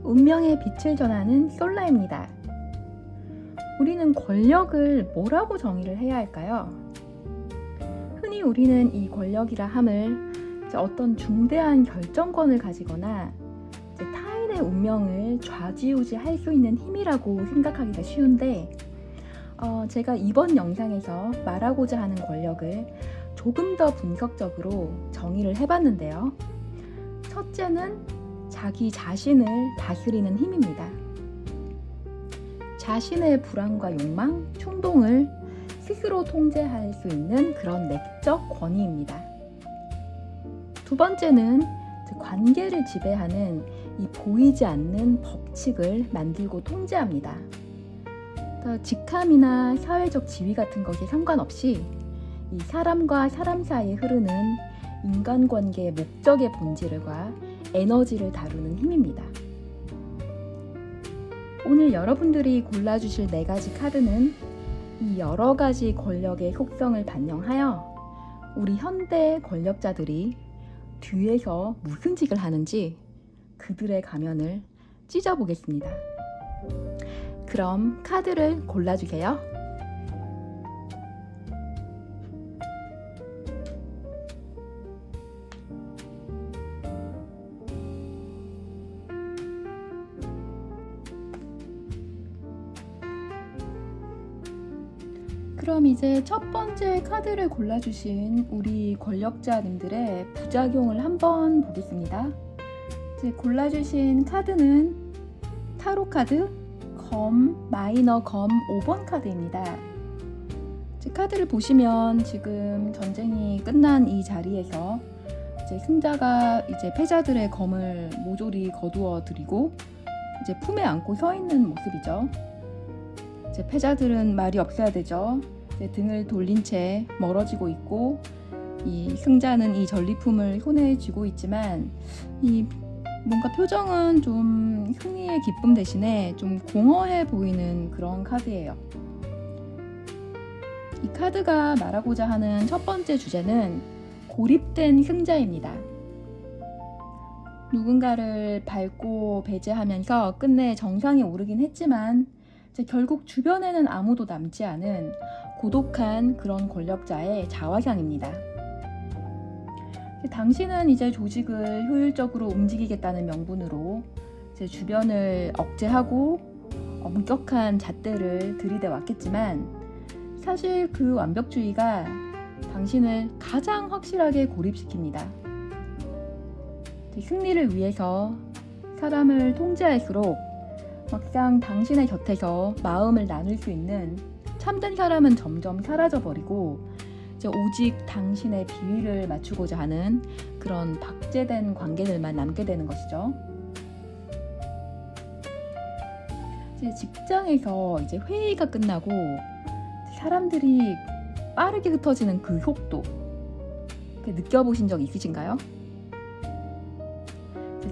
운명의 빛을 전하는 솔라입니다. 우리는 권력을 뭐라고 정의를 해야 할까요? 흔히 우리는 이 권력이라 함을 어떤 중대한 결정권을 가지거나 타인의 운명을 좌지우지할 수 있는 힘이라고 생각하기가 쉬운데 제가 이번 영상에서 말하고자 하는 권력을 조금 더 분석적으로 정의를 해봤는데요. 첫째는 자기 자신을 다스리는 힘입니다. 자신의 불안과 욕망, 충동을 스스로 통제할 수 있는 그런 내적 권위입니다. 두 번째는 관계를 지배하는 이 보이지 않는 법칙을 만들고 통제합니다. 직함이나 사회적 지위 같은 것에 상관없이 이 사람과 사람 사이에 흐르는 인간관계의 목적의 본질과 에너지를 다루는 힘입니다. 오늘 여러분들이 골라주실 4가지 카드는 이 여러 가지 권력의 속성을 반영하여 우리 현대 권력자들이 뒤에서 무슨 짓을 하는지 그들의 가면을 찢어보겠습니다. 그럼 카드를 골라주세요. 그럼 이제 첫 번째 카드를 골라주신 우리 권력자님들의 부작용을 한번 보겠습니다. 이제 골라주신 카드는 타로 카드 검 마이너 검 5번 카드입니다. 이제 카드를 보시면 지금 전쟁이 끝난 이 자리에서 이제 승자가 이제 패자들의 검을 모조리 거두어 드리고 이제 품에 안고 서 있는 모습이죠. 이제 패자들은 말이 없어야 되죠. 이제 등을 돌린 채 멀어지고 있고 이 승자는 이 전리품을 손에 쥐고 있지만 이 뭔가 표정은 좀 승리의 기쁨 대신에 좀 공허해 보이는 그런 카드예요. 이 카드가 말하고자 하는 첫 번째 주제는 고립된 승자입니다. 누군가를 밟고 배제하면서 끝내 정상에 오르긴 했지만 결국 주변에는 아무도 남지 않은 고독한 그런 권력자의 자화상입니다. 당신은 이제 조직을 효율적으로 움직이겠다는 명분으로 이제 주변을 억제하고 엄격한 잣대를 들이대 왔겠지만 사실 그 완벽주의가 당신을 가장 확실하게 고립시킵니다. 승리를 위해서 사람을 통제할수록 막상 당신의 곁에서 마음을 나눌 수 있는 참된 사람은 점점 사라져버리고 이제 오직 당신의 비위를 맞추고자 하는 그런 박제된 관계들만 남게 되는 것이죠. 이제 직장에서 이제 회의가 끝나고 사람들이 빠르게 흩어지는 그 속도 느껴보신 적 있으신가요?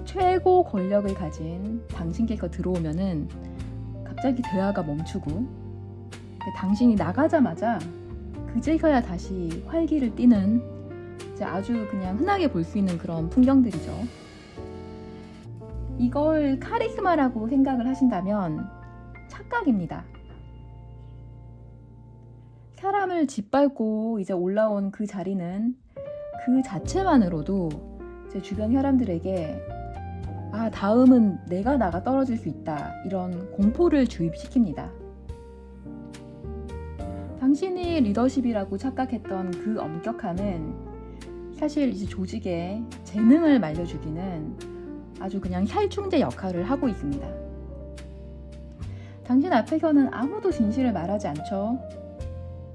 최고 권력을 가진 당신께서 들어오면은 갑자기 대화가 멈추고 당신이 나가자마자 그제서야 다시 활기를 띠는 아주 그냥 흔하게 볼 수 있는 그런 풍경들이죠. 이걸 카리스마라고 생각을 하신다면 착각입니다. 사람을 짓밟고 이제 올라온 그 자리는 그 자체만으로도 제 주변 사람들에게 다음은 내가 나가 떨어질 수 있다 이런 공포를 주입시킵니다. 당신이 리더십이라고 착각했던 그 엄격함은 사실 이제 조직에 재능을 말려주기는 아주 그냥 살충제 역할을 하고 있습니다. 당신 앞에서는 아무도 진실을 말하지 않죠.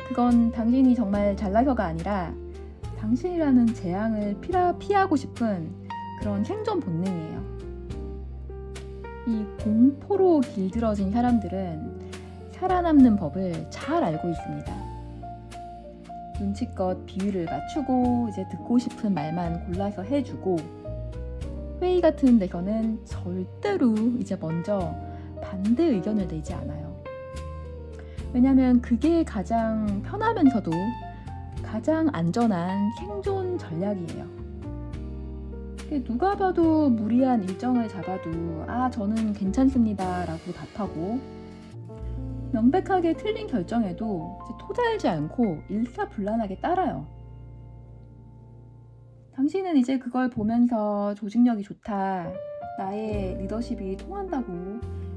그건 당신이 정말 잘나서가 아니라 당신이라는 재앙을 피하고 싶은 그런 생존 본능이에요. 이 공포로 길들어진 사람들은 살아남는 법을 잘 알고 있습니다. 눈치껏 비위를 맞추고 이제 듣고 싶은 말만 골라서 해주고 회의 같은 데서는 절대로 이제 먼저 반대 의견을 내지 않아요. 왜냐하면 그게 가장 편하면서도 가장 안전한 생존 전략이에요. 누가 봐도 무리한 일정을 잡아도 저는 괜찮습니다 라고 답하고, 명백하게 틀린 결정에도 토달지 않고 일사불란하게 따라요. 당신은 이제 그걸 보면서 조직력이 좋다, 나의 리더십이 통한다고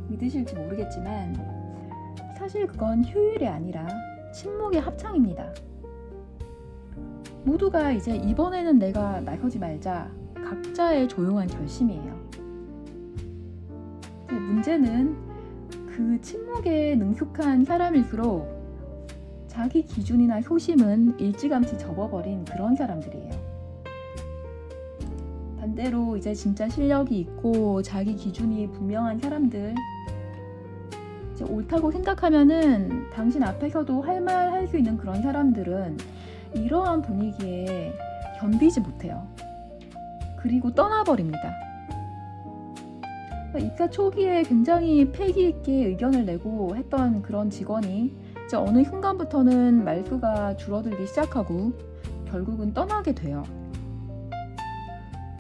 믿으실지 모르겠지만 사실 그건 효율이 아니라 침묵의 합창입니다. 모두가 이제 이번에는 내가 나서지 말자, 각자의 조용한 결심이에요. 문제는 그 침묵에 능숙한 사람일수록 자기 기준이나 효심은 일찌감치 접어버린 그런 사람들이에요. 반대로 이제 진짜 실력이 있고 자기 기준이 분명한 사람들, 이제 옳다고 생각하면은 당신 앞에서도 할 말 할 수 있는 그런 사람들은 이러한 분위기에 견디지 못해요. 그리고 떠나버립니다. 입사 초기에 굉장히 패기 있게 의견을 내고 했던 그런 직원이 이제 어느 순간부터는 말수가 줄어들기 시작하고 결국은 떠나게 돼요.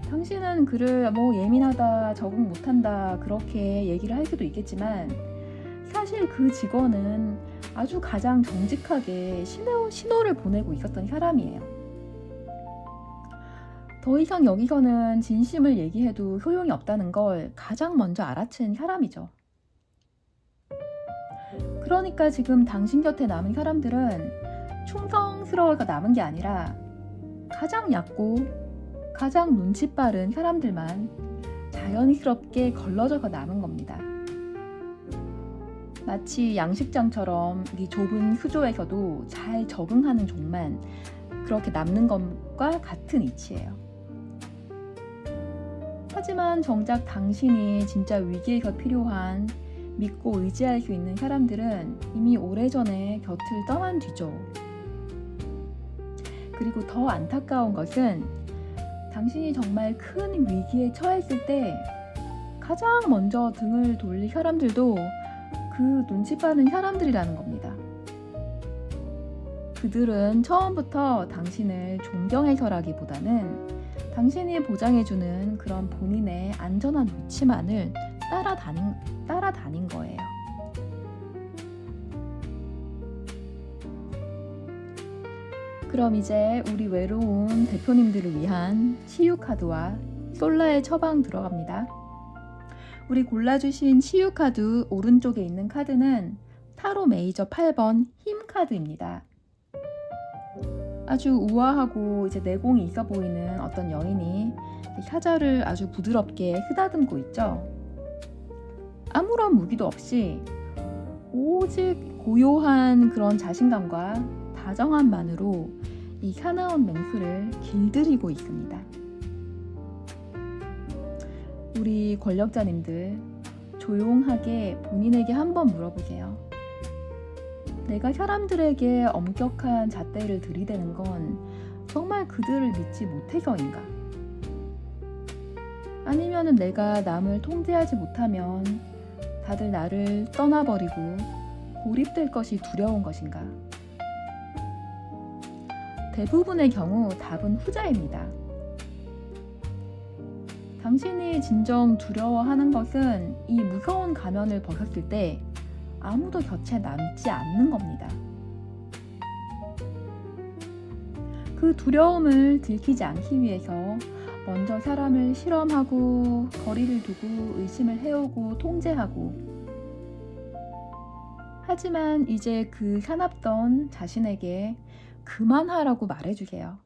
당신은 그를 예민하다, 적응 못한다 그렇게 얘기를 할 수도 있겠지만 사실 그 직원은 아주 가장 정직하게 신호를 보내고 있었던 사람이에요. 더 이상 여기서는 진심을 얘기해도 소용이 없다는 걸 가장 먼저 알아챈 사람이죠. 그러니까 지금 당신 곁에 남은 사람들은 충성스러워서 남은 게 아니라 가장 얕고 가장 눈치 빠른 사람들만 자연스럽게 걸러져서 남은 겁니다. 마치 양식장처럼 이 좁은 수조에서도 잘 적응하는 종만 그렇게 남는 것과 같은 이치예요. 하지만 정작 당신이 진짜 위기에서 필요한 믿고 의지할 수 있는 사람들은 이미 오래전에 곁을 떠난 뒤죠. 그리고 더 안타까운 것은 당신이 정말 큰 위기에 처했을 때 가장 먼저 등을 돌릴 사람들도 그 눈치 빠른 사람들이라는 겁니다. 그들은 처음부터 당신을 존경해서라기보다는 당신이 보장해주는 그런 본인의 안전한 위치만을 따라다닌 거예요. 그럼 이제 우리 외로운 대표님들을 위한 치유 카드와 솔라의 처방 들어갑니다. 우리 골라주신 치유 카드 오른쪽에 있는 카드는 타로 메이저 8번 힘 카드입니다. 아주 우아하고 이제 내공이 있어 보이는 어떤 여인이 사자를 아주 부드럽게 쓰다듬고 있죠. 아무런 무기도 없이 오직 고요한 그런 자신감과 다정함만으로 이 사나운 맹수를 길들이고 있습니다. 우리 권력자님들, 조용하게 본인에게 한번 물어보세요. 내가 사람들에게 엄격한 잣대를 들이대는 건 정말 그들을 믿지 못해서인가? 아니면 내가 남을 통제하지 못하면 다들 나를 떠나버리고 고립될 것이 두려운 것인가? 대부분의 경우 답은 후자입니다. 당신이 진정 두려워하는 것은 이 무서운 가면을 벗었을 때 아무도 곁에 남지 않는 겁니다. 그 두려움을 들키지 않기 위해서 먼저 사람을 실험하고 거리를 두고 의심을 해오고 통제하고, 하지만 이제 그 사납던 자신에게 그만하라고 말해주세요.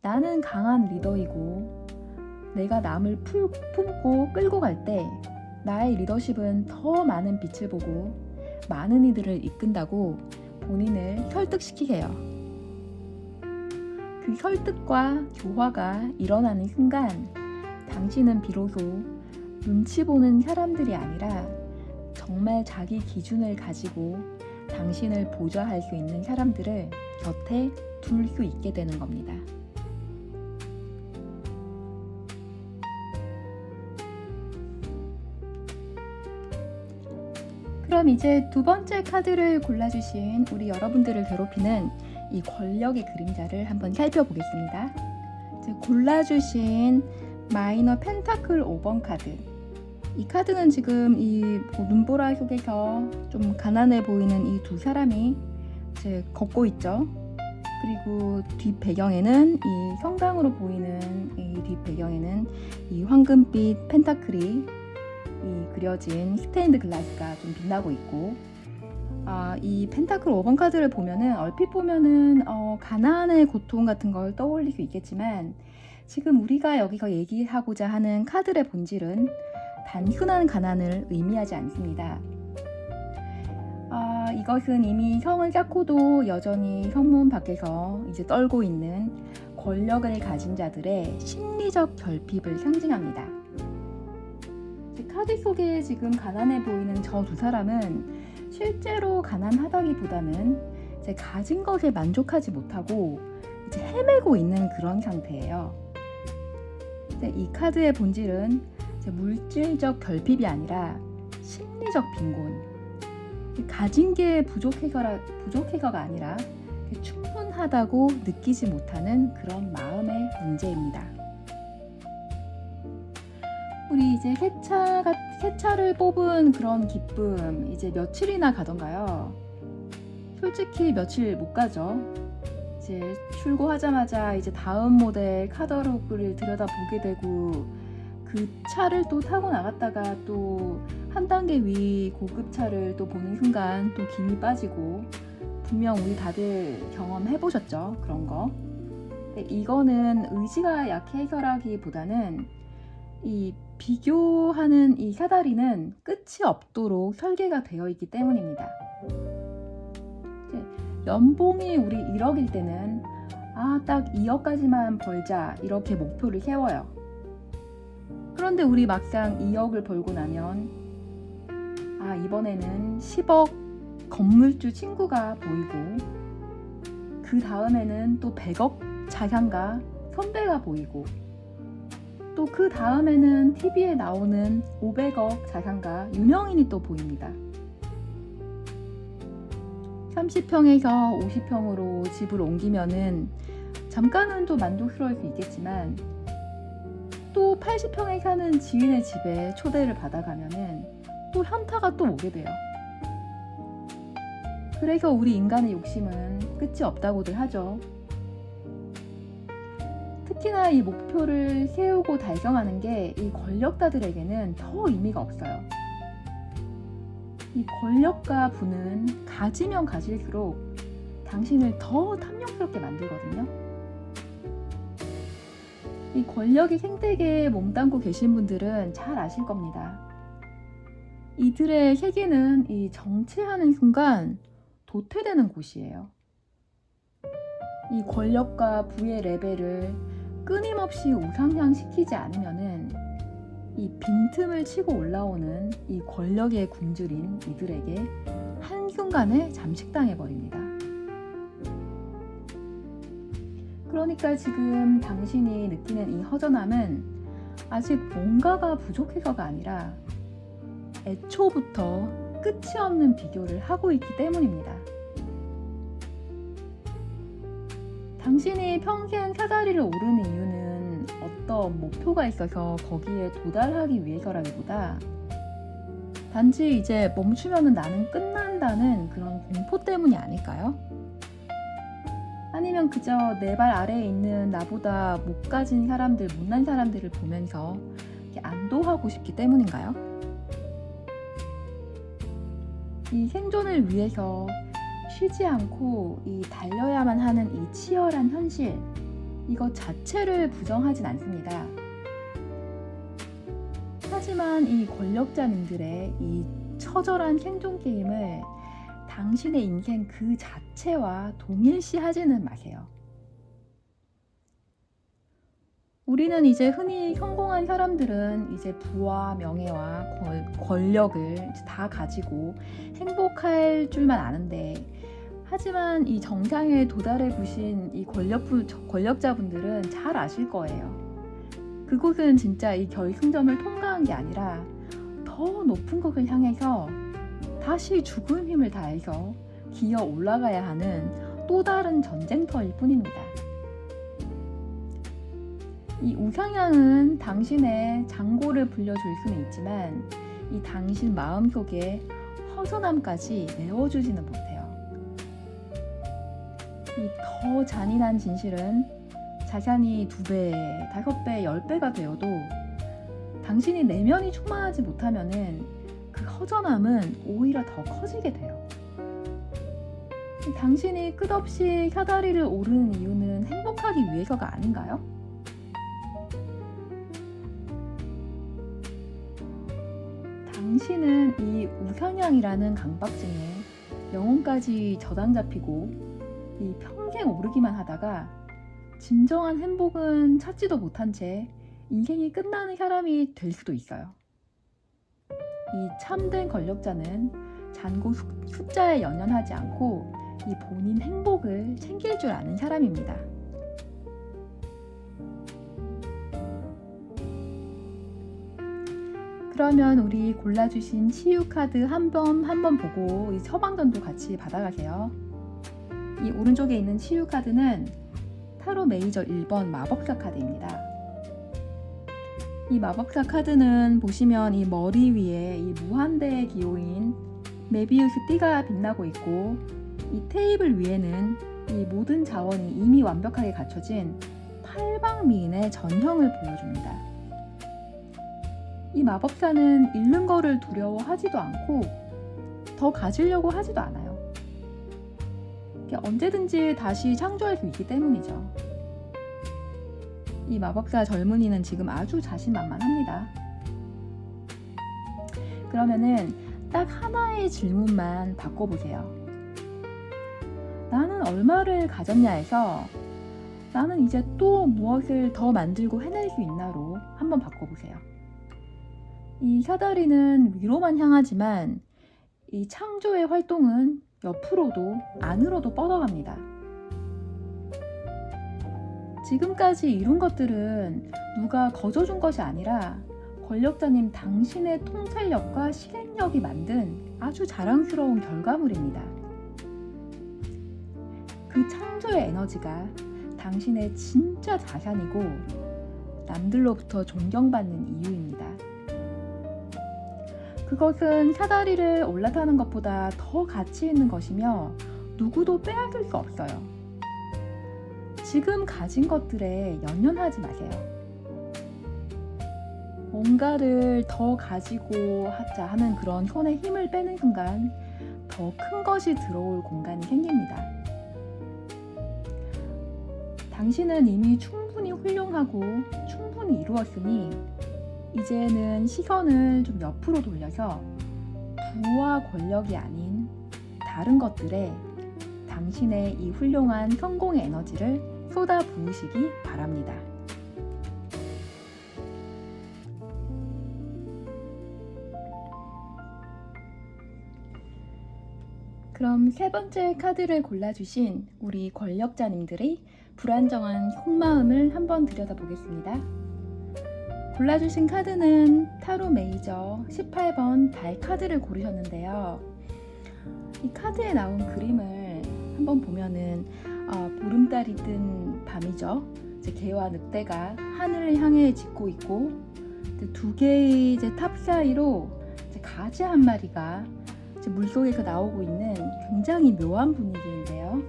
나는 강한 리더이고 내가 남을 품고 끌고 갈 때 나의 리더십은 더 많은 빛을 보고 많은 이들을 이끈다고 본인을 설득시키세요. 그 설득과 교화가 일어나는 순간 당신은 비로소 눈치 보는 사람들이 아니라 정말 자기 기준을 가지고 당신을 보좌할 수 있는 사람들을 곁에 둘 수 있게 되는 겁니다. 그럼 이제 두 번째 카드를 골라주신 우리 여러분들을 괴롭히는 이 권력의 그림자를 한번 살펴보겠습니다. 골라주신 마이너 펜타클 5번 카드. 이 카드는 지금 이 눈보라 속에서 좀 가난해 보이는 이 두 사람이 이제 걷고 있죠. 그리고 뒷 배경에는 이 형광으로 보이는 이 뒷 배경에는 이 황금빛 펜타클이 이 그려진 스테인드 글라스가 좀 빛나고 있고, 이 펜타클 5번 카드를 보면은 얼핏 보면은 가난의 고통 같은 걸 떠올릴 수 있겠지만, 지금 우리가 여기서 얘기하고자 하는 카드의 본질은 단순한 가난을 의미하지 않습니다. 이것은 이미 형을 쌓고도 여전히 형문 밖에서 이제 떨고 있는 권력을 가진 자들의 심리적 결핍을 상징합니다. 카드 속에 지금 가난해 보이는 저 두 사람은 실제로 가난하다기보다는 이제 가진 것에 만족하지 못하고 이제 헤매고 있는 그런 상태예요. 이 카드의 본질은 물질적 결핍이 아니라 심리적 빈곤, 가진 게 부족해서가 아니라 충분하다고 느끼지 못하는 그런 마음의 문제입니다. 우리 이제 새차를 뽑은 그런 기쁨 이제 며칠이나 가던가요? 솔직히 며칠 못 가죠. 이제 출고하자마자 이제 다음 모델 카탈로그를 들여다보게 되고, 그 차를 또 타고 나갔다가 또 한 단계 위 고급차를 또 보는 순간 또 김이 빠지고, 분명 우리 다들 경험해보셨죠? 그런 거. 이거는 의지가 약해서라기보다는 이 비교하는 이 사다리는 끝이 없도록 설계가 되어 있기 때문입니다. 연봉이 우리 1억일 때는 딱 2억까지만 벌자 이렇게 목표를 세워요. 그런데 우리 막상 2억을 벌고 나면 이번에는 10억 건물주 친구가 보이고, 그 다음에는 또 100억 자산가 선배가 보이고, 또 그 다음에는 TV에 나오는 500억 자산가 유명인이 또 보입니다. 30평에서 50평으로 집을 옮기면은 잠깐은 또 만족스러울 수 있겠지만, 또 80평에 사는 지인의 집에 초대를 받아가면은 또 현타가 또 오게 돼요. 그래서 우리 인간의 욕심은 끝이 없다고들 하죠. 특히나 이 목표를 세우고 달성하는 게 이 권력자들에게는 더 의미가 없어요. 이 권력과 부는 가지면 가질수록 당신을 더 탐욕스럽게 만들거든요. 이 권력의 생태계에 몸담고 계신 분들은 잘 아실 겁니다. 이들의 세계는 이 정체하는 순간 도태되는 곳이에요. 이 권력과 부의 레벨을 끊임없이 우상향시키지 않으면은 이 빈틈을 치고 올라오는 이 권력의 굶주린 이들에게 한순간에 잠식당해버립니다. 그러니까 지금 당신이 느끼는 이 허전함은 아직 뭔가가 부족해서가 아니라 애초부터 끝이 없는 비교를 하고 있기 때문입니다. 당신이 평생 사다리를 오르는 이유는 어떤 목표가 있어서 거기에 도달하기 위해서라기보다 단지 이제 멈추면 나는 끝난다는 그런 공포 때문이 아닐까요? 아니면 그저 내 발 아래에 있는 나보다 못 가진 사람들, 못난 사람들을 보면서 안도하고 싶기 때문인가요? 이 생존을 위해서 쉬지 않고 이 달려야만 하는 이 치열한 현실, 이것 자체를 부정하진 않습니다. 하지만 이 권력자님들의 이 처절한 생존 게임을 당신의 인생 그 자체와 동일시하지는 마세요. 우리는 이제 흔히 성공한 사람들은 이제 부와 명예와 권력을 다 가지고 행복할 줄만 아는데, 하지만 이 정상에 도달해 보신 이 권력자분들은 잘 아실 거예요. 그곳은 진짜 이 결승점을 통과한 게 아니라 더 높은 곳을 향해서 다시 죽은 힘을 다해서 기어 올라가야 하는 또 다른 전쟁터일 뿐입니다. 이 우상향은 당신의 장고를 불려줄 수는 있지만 이 당신 마음속에 허전함까지 메워주지는 못해요. 이 더 잔인한 진실은 자산이 2배, 5배, 10배가 되어도 당신이 내면이 충만하지 못하면은 그 허전함은 오히려 더 커지게 돼요. 당신이 끝없이 사다리를 오르는 이유는 행복하기 위해서가 아닌가요? 당신은 이 우상향이라는 강박증에 영혼까지 저당 잡히고 이 평생 오르기만 하다가 진정한 행복은 찾지도 못한 채 인생이 끝나는 사람이 될 수도 있어요. 이 참된 권력자는 잔고 숫자에 연연하지 않고 이 본인 행복을 챙길 줄 아는 사람입니다. 그러면 우리 골라주신 치유 카드 한 번 보고 이 처방전도 같이 받아가세요. 이 오른쪽에 있는 치유 카드는 타로 메이저 1번 마법사 카드입니다. 이 마법사 카드는 보시면 이 머리 위에 이 무한대의 기호인 메비우스 띠가 빛나고 있고 이 테이블 위에는 이 모든 자원이 이미 완벽하게 갖춰진 팔방미인의 전형을 보여줍니다. 이 마법사는 잃는 거를 두려워하지도 않고 더 가지려고 하지도 않아요. 언제든지 다시 창조할 수 있기 때문이죠. 이 마법사 젊은이는 지금 아주 자신만만합니다. 그러면은 딱 하나의 질문만 바꿔보세요. 나는 얼마를 가졌냐에서 나는 이제 또 무엇을 더 만들고 해낼 수 있나로 한번 바꿔보세요. 이 사다리는 위로만 향하지만 이 창조의 활동은 옆으로도 안으로도 뻗어갑니다. 지금까지 이룬 것들은 누가 거저준 것이 아니라 권력자님 당신의 통찰력과 실행력이 만든 아주 자랑스러운 결과물입니다. 그 창조의 에너지가 당신의 진짜 자산이고 남들로부터 존경받는 이유입니다. 그것은 사다리를 올라타는 것보다 더 가치 있는 것이며 누구도 빼앗을 수 없어요. 지금 가진 것들에 연연하지 마세요. 뭔가를 더 가지고 하자 하는 그런 손에 힘을 빼는 순간 더 큰 것이 들어올 공간이 생깁니다. 당신은 이미 충분히 훌륭하고 충분히 이루었으니 이제는 시선을 좀 옆으로 돌려서 부와 권력이 아닌 다른 것들에 당신의 이 훌륭한 성공의 에너지를 쏟아 부으시기 바랍니다. 그럼 세 번째 카드를 골라주신 우리 권력자님들의 불안정한 속마음을 한번 들여다보겠습니다. 골라주신 카드는 타로 메이저 18번 달 카드를 고르셨는데요. 이 카드에 나온 그림을 한번 보면은 보름달이 뜬 밤이죠. 이제 개와 늑대가 하늘을 향해 짖고 있고 두 개의 탑 사이로 가지 한 마리가 물속에서 나오고 있는 굉장히 묘한 분위기인데요.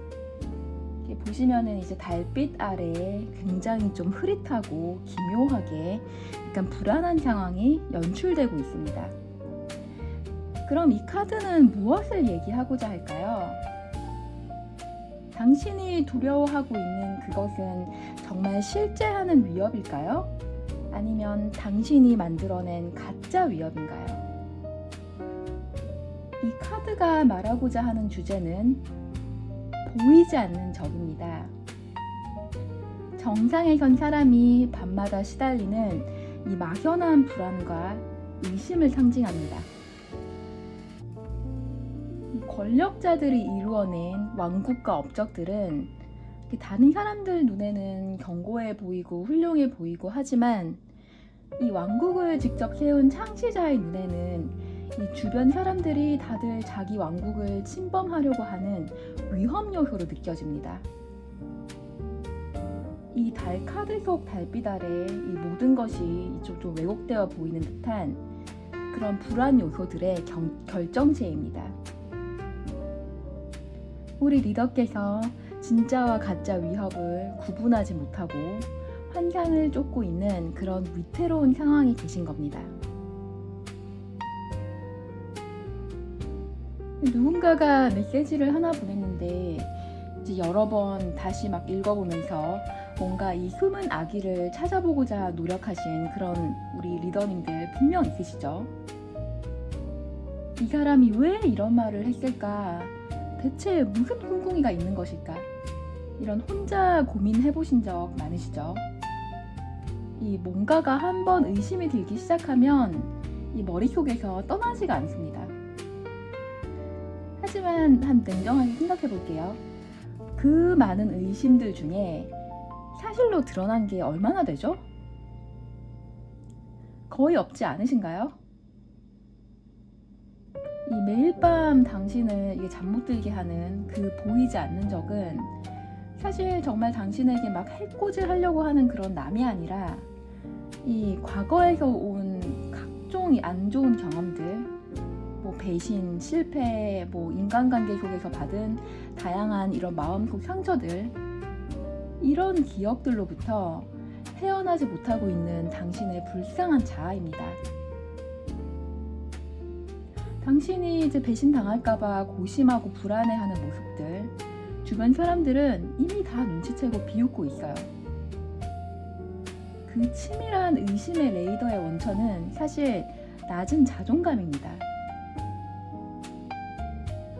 보시면은 이제 달빛 아래에 굉장히 좀 흐릿하고 기묘하게 약간 불안한 상황이 연출되고 있습니다. 그럼 이 카드는 무엇을 얘기하고자 할까요? 당신이 두려워하고 있는 그것은 정말 실제하는 위협일까요? 아니면 당신이 만들어낸 가짜 위협인가요? 이 카드가 말하고자 하는 주제는 보이지 않는 적입니다. 정상에 선 사람이 밤마다 시달리는 이 막연한 불안과 의심을 상징합니다. 이 권력자들이 이루어낸 왕국과 업적들은 다른 사람들 눈에는 견고해 보이고 훌륭해 보이고 하지만 이 왕국을 직접 세운 창시자의 눈에는 이 주변 사람들이 다들 자기 왕국을 침범하려고 하는 위험 요소로 느껴집니다. 이 달 카드 속 달빛 아래 이 모든 것이 좀 왜곡되어 보이는 듯한 그런 불안 요소들의 결정체입니다. 우리 리더께서 진짜와 가짜 위협을 구분하지 못하고 환상을 쫓고 있는 그런 위태로운 상황에 계신 겁니다. 누군가가 메시지를 하나 보냈는데 이제 여러 번 다시 막 읽어보면서 뭔가 이 숨은 아기를 찾아보고자 노력하신 그런 우리 리더님들 분명 있으시죠? 이 사람이 왜 이런 말을 했을까? 대체 무슨 꿍꿍이가 있는 것일까? 이런 혼자 고민해보신 적 많으시죠? 이 뭔가가 한번 의심이 들기 시작하면 이 머릿속에서 떠나지가 않습니다. 하지만 한 냉정하게 생각해 볼게요. 그 많은 의심들 중에 사실로 드러난 게 얼마나 되죠? 거의 없지 않으신가요? 이 매일 밤 당신을 이게 잠 못 들게 하는 그 보이지 않는 적은 사실 정말 당신에게 막 해코지 하려고 하는 그런 남이 아니라 이 과거에서 온 각종 안 좋은 경험들, 뭐 배신, 실패, 뭐 인간관계 속에서 받은 다양한 이런 마음속 상처들, 이런 기억들로부터 헤어나지 못하고 있는 당신의 불쌍한 자아입니다. 당신이 이제 배신당할까봐 고심하고 불안해하는 모습들, 주변 사람들은 이미 다 눈치채고 비웃고 있어요. 그 치밀한 의심의 레이더의 원천은 사실 낮은 자존감입니다.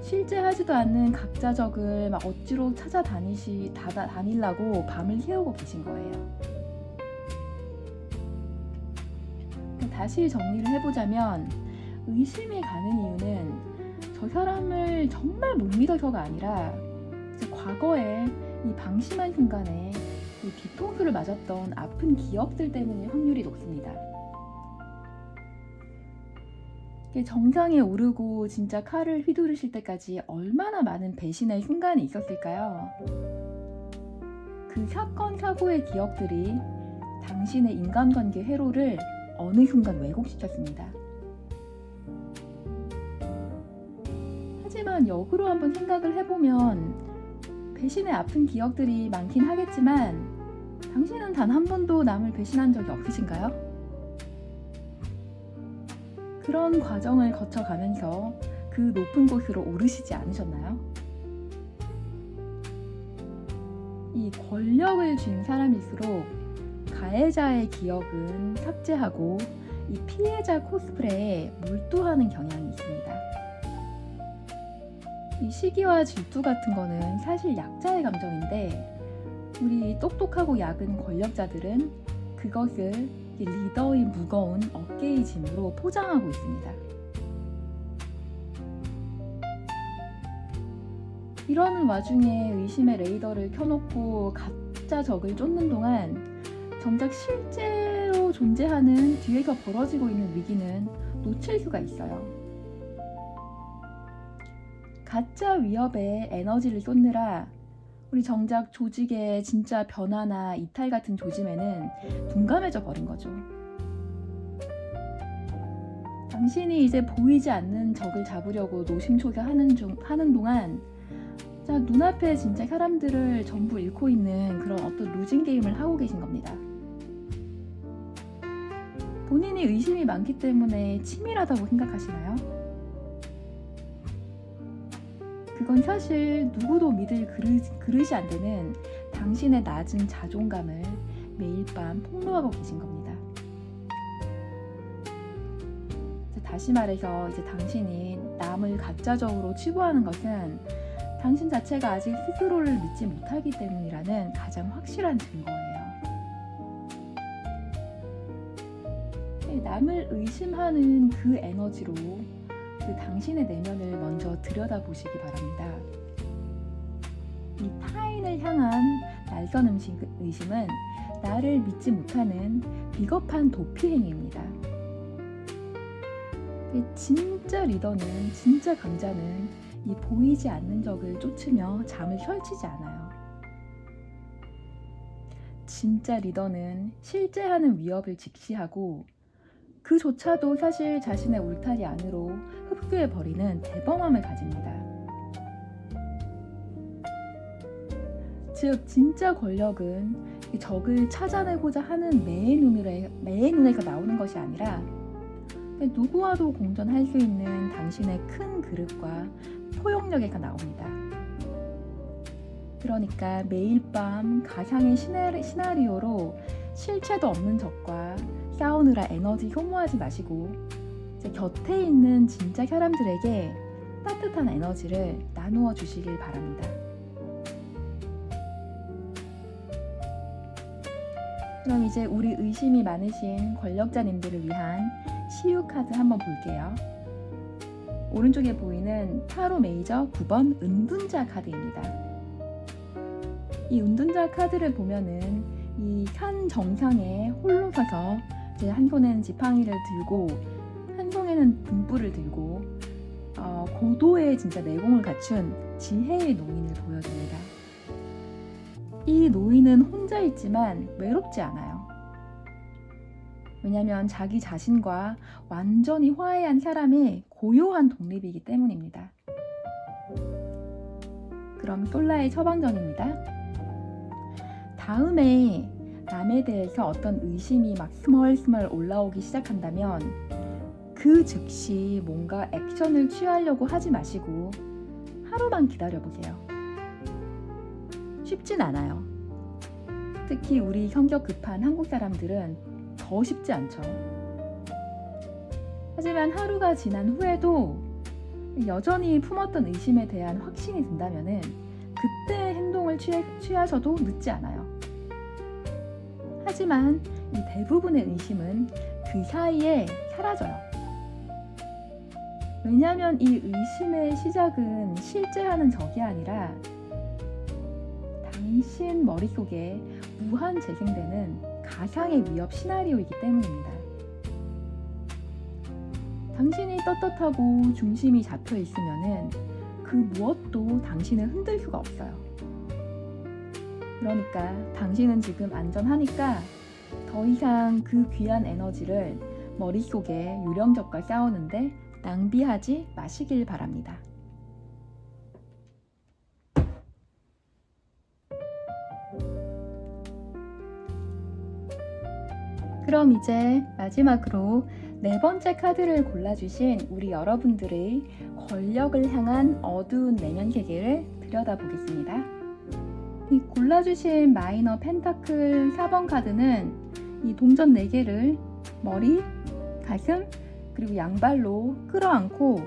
실제 하지도 않는 각자적을 막 억지로 다니려고 밤을 새우고 계신 거예요. 다시 정리를 해보자면 의심이 가는 이유는 저 사람을 정말 못 믿어서가 아니라 과거에 이 방심한 순간에 이 뒤통수를 맞았던 아픈 기억들 때문일 확률이 높습니다. 정상에 오르고 진짜 칼을 휘두르실 때까지 얼마나 많은 배신의 순간이 있었을까요? 그 사건, 사고의 기억들이 당신의 인간관계 회로를 어느 순간 왜곡시켰습니다. 하지만 역으로 한번 생각을 해보면 배신의 아픈 기억들이 많긴 하겠지만 당신은 단 한 번도 남을 배신한 적이 없으신가요? 그런 과정을 거쳐가면서 그 높은 곳으로 오르시지 않으셨나요? 이 권력을 쥔 사람일수록 가해자의 기억은 삭제하고 이 피해자 코스프레에 몰두하는 경향이 있습니다. 이 시기와 질투 같은 거는 사실 약자의 감정인데 우리 똑똑하고 약은 권력자들은 그것을 리더의 무거운 어깨의 짐으로 포장하고 있습니다. 이러는 와중에 의심의 레이더를 켜놓고 가짜 적을 쫓는 동안 정작 실제로 존재하는 뒤에서 벌어지고 있는 위기는 놓칠 수가 있어요. 가짜 위협에 에너지를 쏟느라 우리 정작 조직의 진짜 변화나 이탈 같은 조짐에는 둔감해져 버린 거죠. 당신이 이제 보이지 않는 적을 잡으려고 노심초사하는 동안 눈앞에 진짜 사람들을 전부 잃고 있는 그런 어떤 루징 게임을 하고 계신 겁니다. 본인이 의심이 많기 때문에 치밀하다고 생각하시나요? 그건 사실 누구도 믿을 그릇이 안 되는 당신의 낮은 자존감을 매일 밤 폭로하고 계신 겁니다. 다시 말해서 이제 당신이 남을 가짜적으로 치부하는 것은 당신 자체가 아직 스스로를 믿지 못하기 때문이라는 가장 확실한 증거예요. 남을 의심하는 그 에너지로 그 당신의 내면을 먼저 들여다보시기 바랍니다. 이 타인을 향한 날선 의심은 나를 믿지 못하는 비겁한 도피 행위입니다. 진짜 리더는, 진짜 강자는 이 보이지 않는 적을 쫓으며 잠을 설치지 않아요. 진짜 리더는 실제 하는 위협을 직시하고 그조차도 사실 자신의 울타리 안으로 흡수해버리는 대범함을 가집니다. 즉 진짜 권력은 적을 찾아내고자 하는 매의 눈에서 나오는 것이 아니라 누구와도 공존할 수 있는 당신의 큰 그릇과 포용력에서 나옵니다. 그러니까 매일 밤 가상의 시나리오로 실체도 없는 적과 싸우느라 에너지 소모하지 마시고 곁에 있는 진짜 사람들에게 따뜻한 에너지를 나누어 주시길 바랍니다. 그럼 이제 우리 의심이 많으신 권력자님들을 위한 치유 카드 한번 볼게요. 오른쪽에 보이는 타로 메이저 9번 은둔자 카드입니다. 이 은둔자 카드를 보면은 이 산 정상에 홀로 서서 이제 한 손에는 지팡이를 들고 한 손에는 등불을 들고 고도의 진짜 내공을 갖춘 지혜의 노인을 보여줍니다. 이 노인은 혼자 있지만 외롭지 않아요. 왜냐하면 자기 자신과 완전히 화해한 사람의 고요한 독립이기 때문입니다. 그럼 솔라의 처방전입니다. 다음에 남에 대해서 어떤 의심이 막 스멀스멀 올라오기 시작한다면 그 즉시 뭔가 액션을 취하려고 하지 마시고 하루만 기다려보세요. 쉽진 않아요. 특히 우리 성격 급한 한국 사람들은 더 쉽지 않죠. 하지만 하루가 지난 후에도 여전히 품었던 의심에 대한 확신이 든다면 그때 행동을 취하셔도 늦지 않아요. 하지만 이 대부분의 의심은 그 사이에 사라져요. 왜냐하면 이 의심의 시작은 실제 하는 적이 아니라 당신 머릿속에 무한 재생되는 가상의 위협 시나리오이기 때문입니다. 당신이 떳떳하고 중심이 잡혀 있으면은 그 무엇도 당신을 흔들 수가 없어요. 그러니까 당신은 지금 안전하니까 더 이상 그 귀한 에너지를 머릿속에 유령적과 싸우는데 낭비하지 마시길 바랍니다. 그럼 이제 마지막으로 네 번째 카드를 골라주신 우리 여러분들의 권력을 향한 어두운 내면 세계를 들여다보겠습니다. 이 골라주신 마이너 펜타클 4번 카드는 이 동전 4개를 머리, 가슴, 그리고 양발로 끌어안고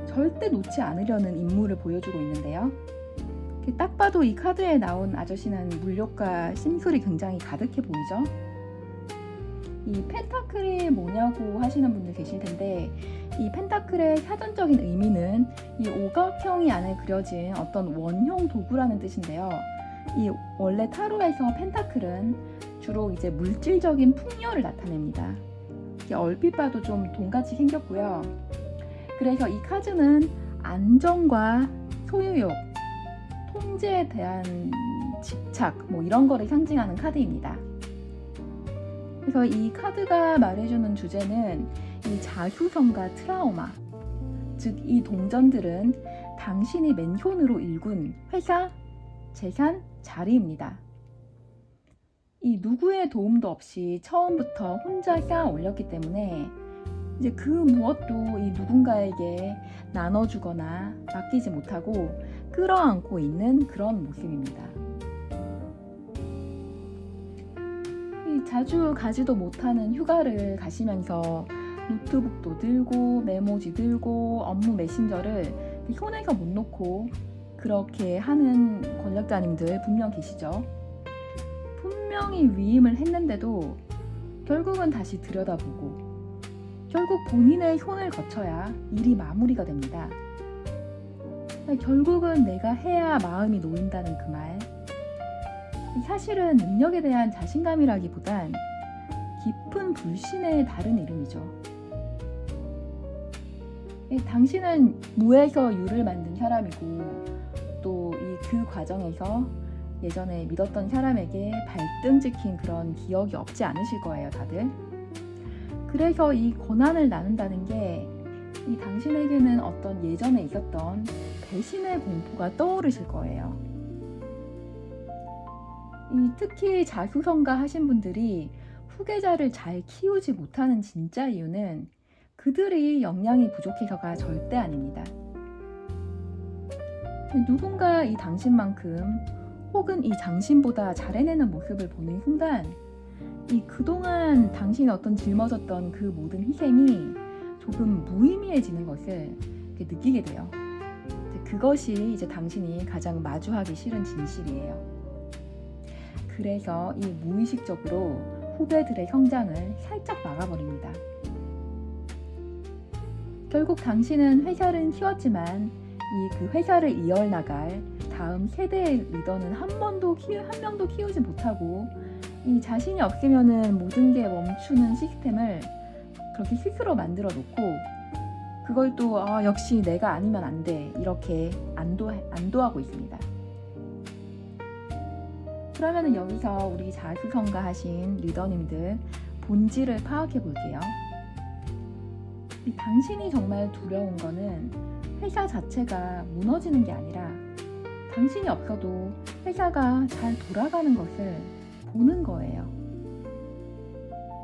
절대 놓지 않으려는 임무를 보여주고 있는데요. 딱 봐도 이 카드에 나온 아저씨는 물욕과 심술이 굉장히 가득해 보이죠? 이 펜타클이 뭐냐고 하시는 분들 계실 텐데 이 펜타클의 사전적인 의미는 이 오각형이 안에 그려진 어떤 원형 도구라는 뜻인데요. 이 원래 타로에서 펜타클은 주로 이제 물질적인 풍요를 나타냅니다. 얼핏 봐도 좀 돈같이 생겼고요. 그래서 이 카드는 안정과 소유욕, 통제에 대한 집착 뭐 이런 거를 상징하는 카드입니다. 그래서 이 카드가 말해주는 주제는 이 자수성가 트라우마, 즉 이 동전들은 당신이 맨손으로 일군 회사, 재산, 자리입니다. 이 누구의 도움도 없이 처음부터 혼자 쌓아 올렸기 때문에 이제 그 무엇도 이 누군가에게 나눠주거나 맡기지 못하고 끌어안고 있는 그런 모습입니다. 자주 가지도 못하는 휴가를 가시면서 노트북도 들고 메모지 들고 업무 메신저를 손에서 못 놓고 그렇게 하는 권력자님들 분명 계시죠. 분명히 위임을 했는데도 결국은 다시 들여다보고 결국 본인의 손을 거쳐야 일이 마무리가 됩니다. 결국은 내가 해야 마음이 놓인다는 그 말, 사실은 능력에 대한 자신감이라기보단 깊은 불신의 다른 이름이죠. 당신은 무에서 유를 만든 사람이고 또 그 과정에서 예전에 믿었던 사람에게 발등 찍힌 그런 기억이 없지 않으실 거예요, 다들. 그래서 이 고난을 나눈다는 게 이 당신에게는 어떤 예전에 있었던 배신의 공포가 떠오르실 거예요. 특히 자수성가 하신 분들이 후계자를 잘 키우지 못하는 진짜 이유는 그들이 역량이 부족해서가 절대 아닙니다. 누군가 이 당신만큼 혹은 이 당신보다 잘해내는 모습을 보는 순간 그동안 당신이 짊어졌던 그 모든 희생이 조금 무의미해지는 것을 느끼게 돼요. 그것이 이제 당신이 가장 마주하기 싫은 진실이에요. 그래서 이 무의식적으로 후배들의 성장을 살짝 막아버립니다. 결국 당신은 회사를 키웠지만 그 회사를 이어나갈 다음 세대의 리더는 한 명도 키우지 못하고 자신이 없으면은 모든 게 멈추는 시스템을 그렇게 스스로 만들어 놓고 그걸 또 역시 내가 아니면 안 돼 이렇게 안도하고 있습니다. 그러면 여기서 우리 자수성가 하신 리더님들 본질을 파악해 볼게요. 당신이 정말 두려운 거는 회사 자체가 무너지는 게 아니라 당신이 없어도 회사가 잘 돌아가는 것을 보는 거예요.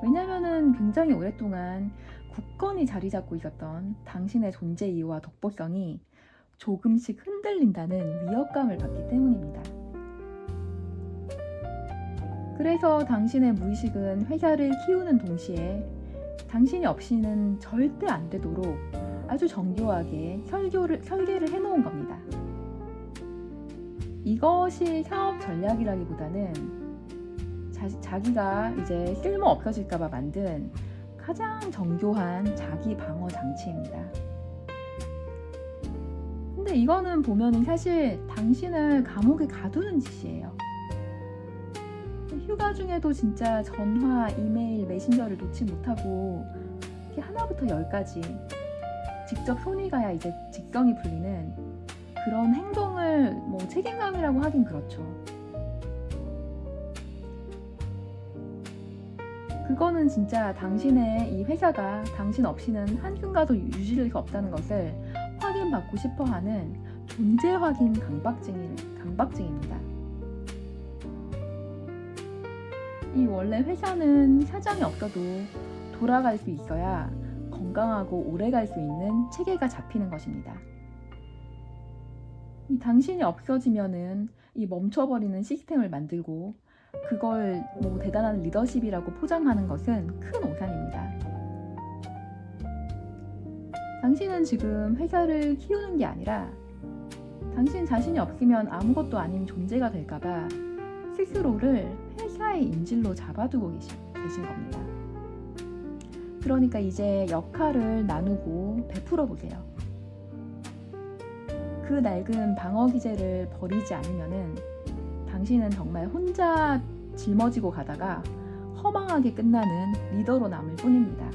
왜냐면은 굉장히 오랫동안 굳건히 자리 잡고 있었던 당신의 존재 이유와 독보성이 조금씩 흔들린다는 위협감을 받기 때문입니다. 그래서 당신의 무의식은 회사를 키우는 동시에 당신이 없이는 절대 안 되도록 아주 정교하게 설계를 해놓은 겁니다. 이것이 사업 전략이라기보다는 자기가 이제 쓸모 없어질까봐 만든 가장 정교한 자기 방어 장치입니다. 근데 이거는 보면은 사실 당신을 감옥에 가두는 짓이에요. 휴가 중에도 진짜 전화, 이메일, 메신저를 놓지 못하고 하나부터 10까지 직접 손이 가야 이제 직성이 풀리는 그런 행동을 책임감이라고 하긴 그렇죠. 그거는 진짜 당신의 이 회사가 당신 없이는 한순간도 유지될 수 없다는 것을 확인받고 싶어하는 존재 확인 강박증입니다. 원래 회사는 사장이 없어도 돌아갈 수 있어야 건강하고 오래 갈 수 있는 체계가 잡히는 것입니다. 당신이 없어지면은 멈춰버리는 시스템을 만들고 그걸 대단한 리더십이라고 포장하는 것은 큰 오산입니다. 당신은 지금 회사를 키우는 게 아니라 당신 자신이 없으면 아무것도 아닌 존재가 될까봐 스스로를 회사의 인질로 잡아두고 계신 겁니다. 그러니까 이제 역할을 나누고 베풀어 보세요. 그 낡은 방어 기제를 버리지 않으면은 당신은 정말 혼자 짊어지고 가다가 허망하게 끝나는 리더로 남을 뿐입니다.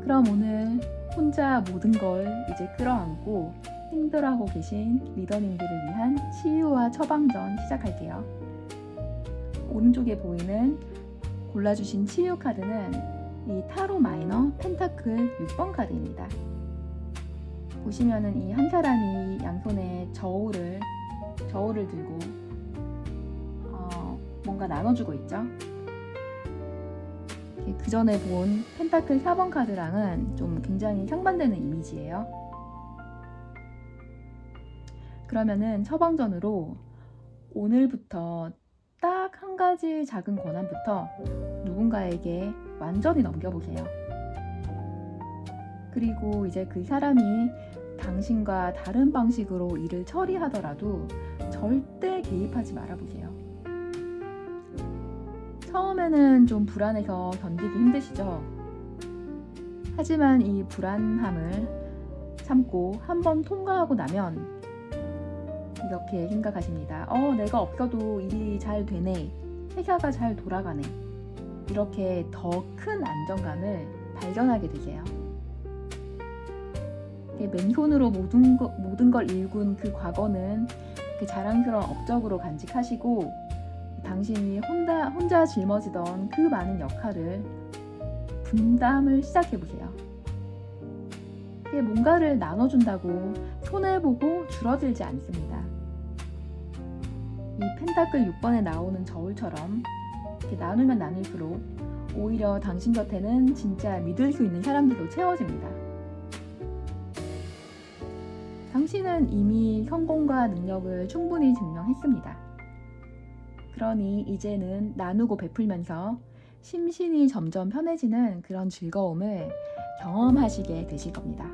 그럼 오늘 혼자 모든 걸 이제 끌어안고 힘들어하고 계신 리더님들을 위한 치유와 처방전 시작할게요. 오른쪽에 보이는 골라주신 치유 카드는 이 타로 마이너 펜타클 6번 카드입니다. 보시면은 이 한 사람이 양손에 저울을 들고 뭔가 나눠주고 있죠. 그 전에 본 펜타클 4번 카드랑은 좀 굉장히 상반되는 이미지예요. 그러면은 처방전으로 오늘부터 딱 한 가지 작은 권한부터 누군가에게 완전히 넘겨보세요. 그리고 이제 그 사람이 당신과 다른 방식으로 일을 처리하더라도 절대 개입하지 말아보세요. 처음에는 좀 불안해서 견디기 힘드시죠? 하지만 이 불안함을 참고 한번 통과하고 나면 이렇게 생각하십니다. 내가 없어도 일이 잘 되네. 회사가 잘 돌아가네. 이렇게 더 큰 안정감을 발견하게 되세요. 맨손으로 모든 걸 일군 그 과거는 자랑스러운 업적으로 간직하시고 당신이 혼자 짊어지던 그 많은 역할을 분담을 시작해보세요. 뭔가를 나눠준다고 손해보고 줄어들지 않습니다. 이 펜타클 6번에 나오는 저울처럼 이렇게 나누면 나눌수록 오히려 당신 곁에는 진짜 믿을 수 있는 사람들로 채워집니다. 당신은 이미 성공과 능력을 충분히 증명했습니다. 그러니 이제는 나누고 베풀면서 심신이 점점 편해지는 그런 즐거움을 경험하시게 되실 겁니다.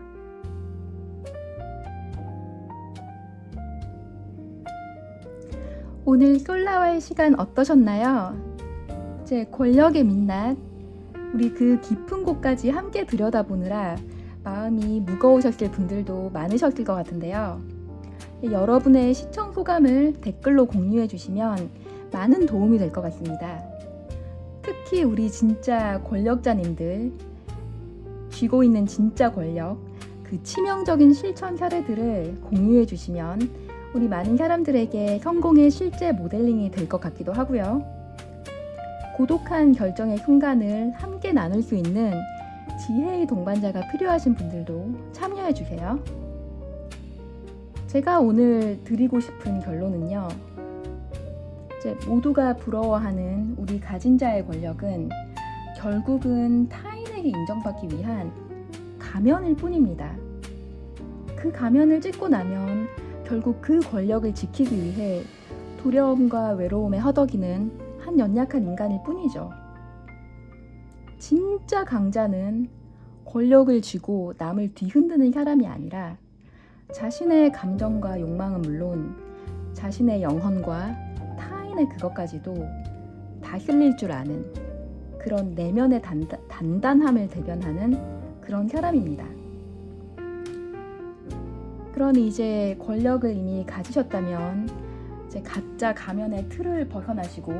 오늘 솔라와의 시간 어떠셨나요? 제 권력의 민낯, 우리 그 깊은 곳까지 함께 들여다보느라 마음이 무거우셨을 분들도 많으셨을 것 같은데요. 여러분의 시청 소감을 댓글로 공유해 주시면 많은 도움이 될 것 같습니다. 특히 우리 진짜 권력자님들, 쥐고 있는 진짜 권력, 그 치명적인 실천 사례들을 공유해 주시면 우리 많은 사람들에게 성공의 실제 모델링이 될 것 같기도 하고요. 고독한 결정의 순간을 함께 나눌 수 있는 지혜의 동반자가 필요하신 분들도 참여해 주세요. 제가 오늘 드리고 싶은 결론은요. 모두가 부러워하는 우리 가진 자의 권력은 결국은 타인에게 인정받기 위한 가면일 뿐입니다. 그 가면을 찢고 나면 결국 그 권력을 지키기 위해 두려움과 외로움에 허덕이는 한 연약한 인간일 뿐이죠. 진짜 강자는 권력을 쥐고 남을 뒤흔드는 사람이 아니라 자신의 감정과 욕망은 물론 자신의 영혼과 타인의 그것까지도 다스릴 줄 아는 그런 내면의 단단함을 대변하는 그런 사람입니다. 그러니 이제 권력을 이미 가지셨다면 이제 가짜 가면의 틀을 벗어나시고,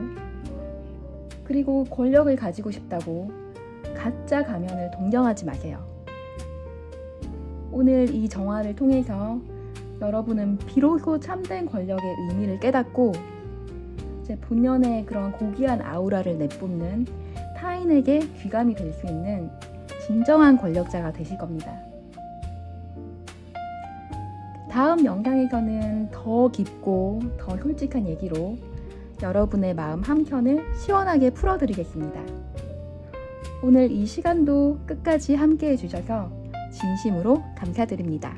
그리고 권력을 가지고 싶다고 가짜 가면을 동정하지 마세요. 오늘 이 정화를 통해서 여러분은 비로소 참된 권력의 의미를 깨닫고 이제 본연의 그런 고귀한 아우라를 내뿜는 타인에게 귀감이 될 수 있는 진정한 권력자가 되실 겁니다. 다음 영상에서는 더 깊고 더 솔직한 얘기로 여러분의 마음 한켠을 시원하게 풀어드리겠습니다. 오늘 이 시간도 끝까지 함께 해주셔서 진심으로 감사드립니다.